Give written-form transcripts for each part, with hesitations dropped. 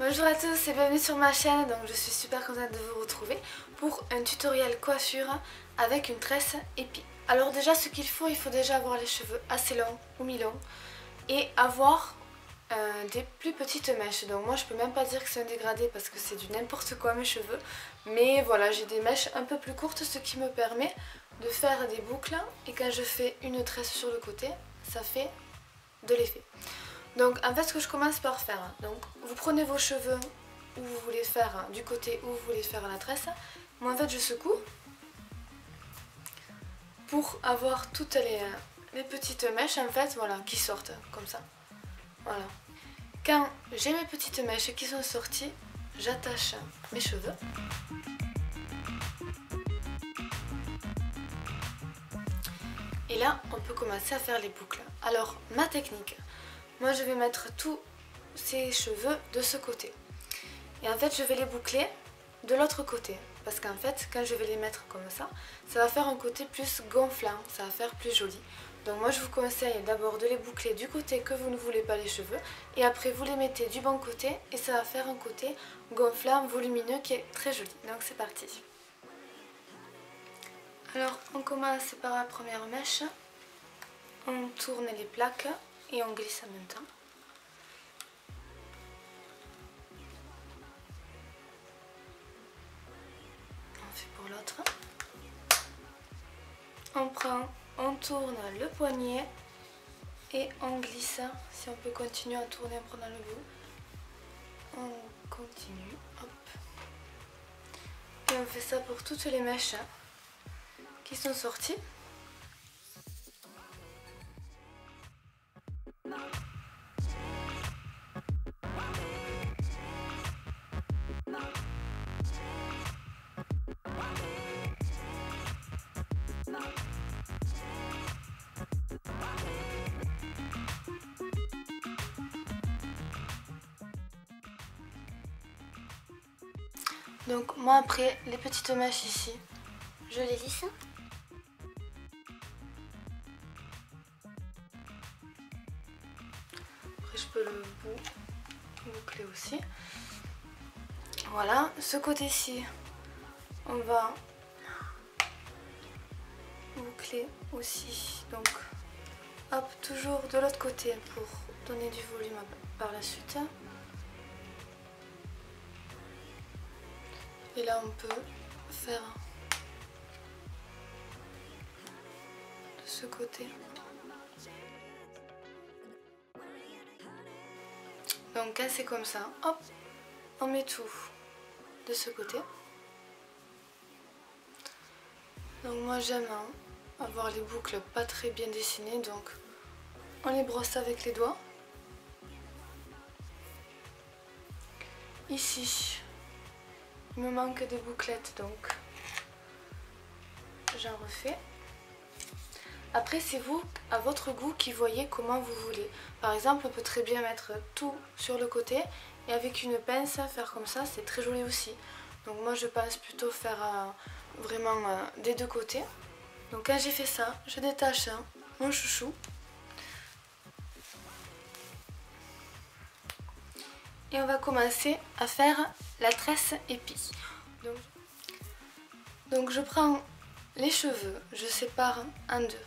Bonjour à tous et bienvenue sur ma chaîne. Donc je suis super contente de vous retrouver pour un tutoriel coiffure avec une tresse épi. Alors déjà ce qu'il faut, il faut déjà avoir les cheveux assez longs ou mi-longs et avoir des plus petites mèches. Donc moi je peux même pas dire que c'est un dégradé parce que c'est du n'importe quoi mes cheveux. Mais voilà, j'ai des mèches un peu plus courtes, ce qui me permet de faire des boucles et quand je fais une tresse sur le côté, ça fait de l'effet. Donc en fait ce que je commence par faire, donc vous prenez vos cheveux où vous voulez faire, du côté où vous voulez faire la tresse. Moi en fait je secoue pour avoir toutes les petites mèches en fait, voilà, qui sortent comme ça. Voilà. Quand j'ai mes petites mèches qui sont sorties, j'attache mes cheveux. Et là on peut commencer à faire les boucles. Alors ma technique, moi je vais mettre tous ces cheveux de ce côté. Et en fait je vais les boucler de l'autre côté. Parce qu'en fait quand je vais les mettre comme ça va faire un côté plus gonflant, ça va faire plus joli. Donc moi je vous conseille d'abord de les boucler du côté que vous ne voulez pas les cheveux. Et après vous les mettez du bon côté et ça va faire un côté gonflant, volumineux qui est très joli. Donc c'est parti. Alors on commence par la première mèche. On tourne les plaques et on glisse en même temps. On fait pour l'autre. On tourne le poignet et on glisse. Si on peut continuer à tourner en prenant le bout. On continue. Hop. Et on fait ça pour toutes les mèches qui sont sorties. Donc moi après les petites mèches ici, je les lisse. Après je peux le boucler aussi. Voilà, ce côté-ci, on va boucler aussi. Donc hop, toujours de l'autre côté pour donner du volume par la suite. Et là on peut faire de ce côté. Donc quand c'est comme ça, hop, on met tout de ce côté. Donc moi j'aime avoir les boucles pas très bien dessinées, donc on les brosse avec les doigts. Ici, il me manque des bouclettes, donc j'en refais. Après c'est vous, à votre goût, qui voyez comment vous voulez. Par exemple on peut très bien mettre tout sur le côté et avec une pince faire comme ça, c'est très joli aussi. Donc moi je pense plutôt faire vraiment des deux côtés. Donc quand j'ai fait ça, je détache mon chouchou. Et on va commencer à faire la tresse épi. Donc je prends les cheveux, je sépare en deux.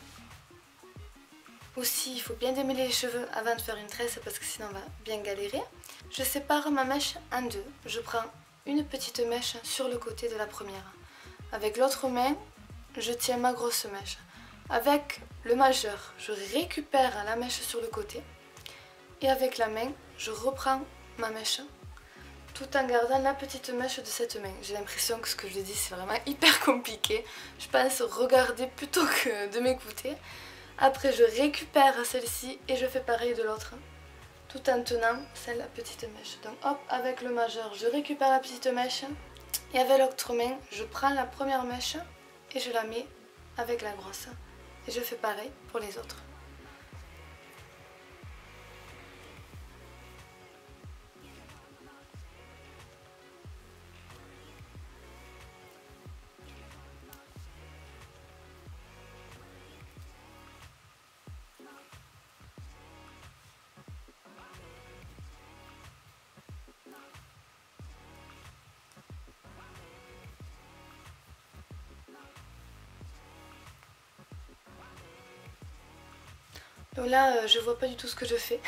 Aussi, il faut bien démêler les cheveux avant de faire une tresse parce que sinon on va bien galérer. Je sépare ma mèche en deux. Je prends une petite mèche sur le côté de la première. Avec l'autre main, je tiens ma grosse mèche. Avec le majeur, je récupère la mèche sur le côté. Et avec la main, je reprends ma mèche tout en gardant la petite mèche de cette main. J'ai l'impression que ce que je dis c'est vraiment hyper compliqué. Je pense regarder plutôt que de m'écouter. Après je récupère celle-ci et je fais pareil de l'autre, tout en tenant la petite mèche. Donc hop, avec le majeur je récupère la petite mèche et avec l'autre main je prends la première mèche et je la mets avec la grosse. Et je fais pareil pour les autres. Donc là je vois pas du tout ce que je fais.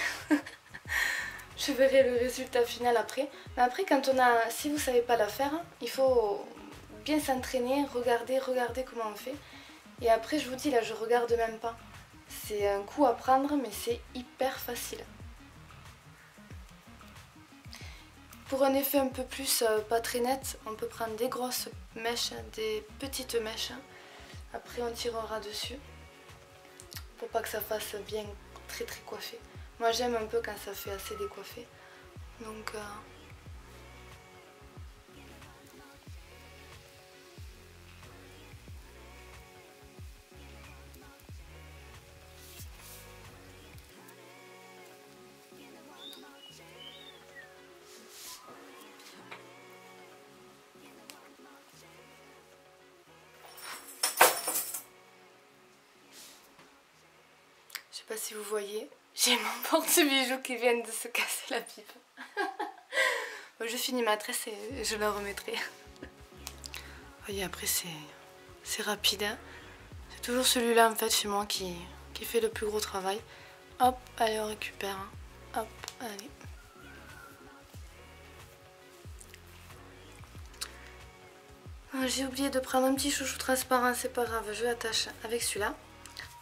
Je verrai le résultat final après. Mais après si vous savez pas la faire, il faut bien s'entraîner, regarder comment on fait. Et après je vous dis là je regarde même pas. C'est un coup à prendre mais c'est hyper facile. Pour un effet un peu plus pas très net, on peut prendre des grosses mèches, des petites mèches. Après on tirera dessus. Pour pas que ça fasse bien très coiffé. Moi j'aime un peu quand ça fait assez décoiffé. Donc je sais pas si vous voyez, j'ai mon porte-bijou qui vient de se casser la pipe. Je finis ma tresse et je la remettrai. Vous voyez, après c'est rapide. Hein. C'est toujours celui-là en fait chez moi qui fait le plus gros travail. Hop, allez on récupère. Hein. Hop, allez. J'ai oublié de prendre un petit chouchou transparent, c'est pas grave, je l'attache avec celui-là.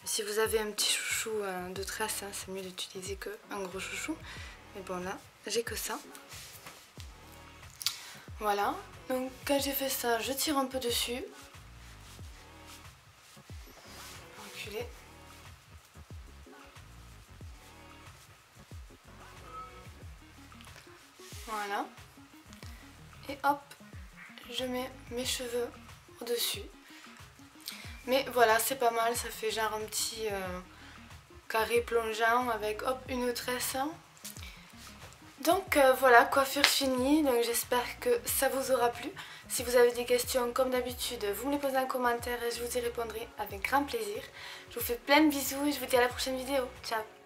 Si vous avez un petit chouchou de tresse, hein, c'est mieux d'utiliser qu'un gros chouchou. Mais bon là, j'ai que ça. Voilà, donc quand j'ai fait ça, je tire un peu dessus. Reculer. Voilà. Et hop, je mets mes cheveux au-dessus. Mais voilà, c'est pas mal, ça fait genre un petit carré plongeant avec hop une tresse. Donc voilà, coiffure finie, donc j'espère que ça vous aura plu. Si vous avez des questions, comme d'habitude, vous me les posez en commentaire et je vous y répondrai avec grand plaisir. Je vous fais plein de bisous et je vous dis à la prochaine vidéo. Ciao!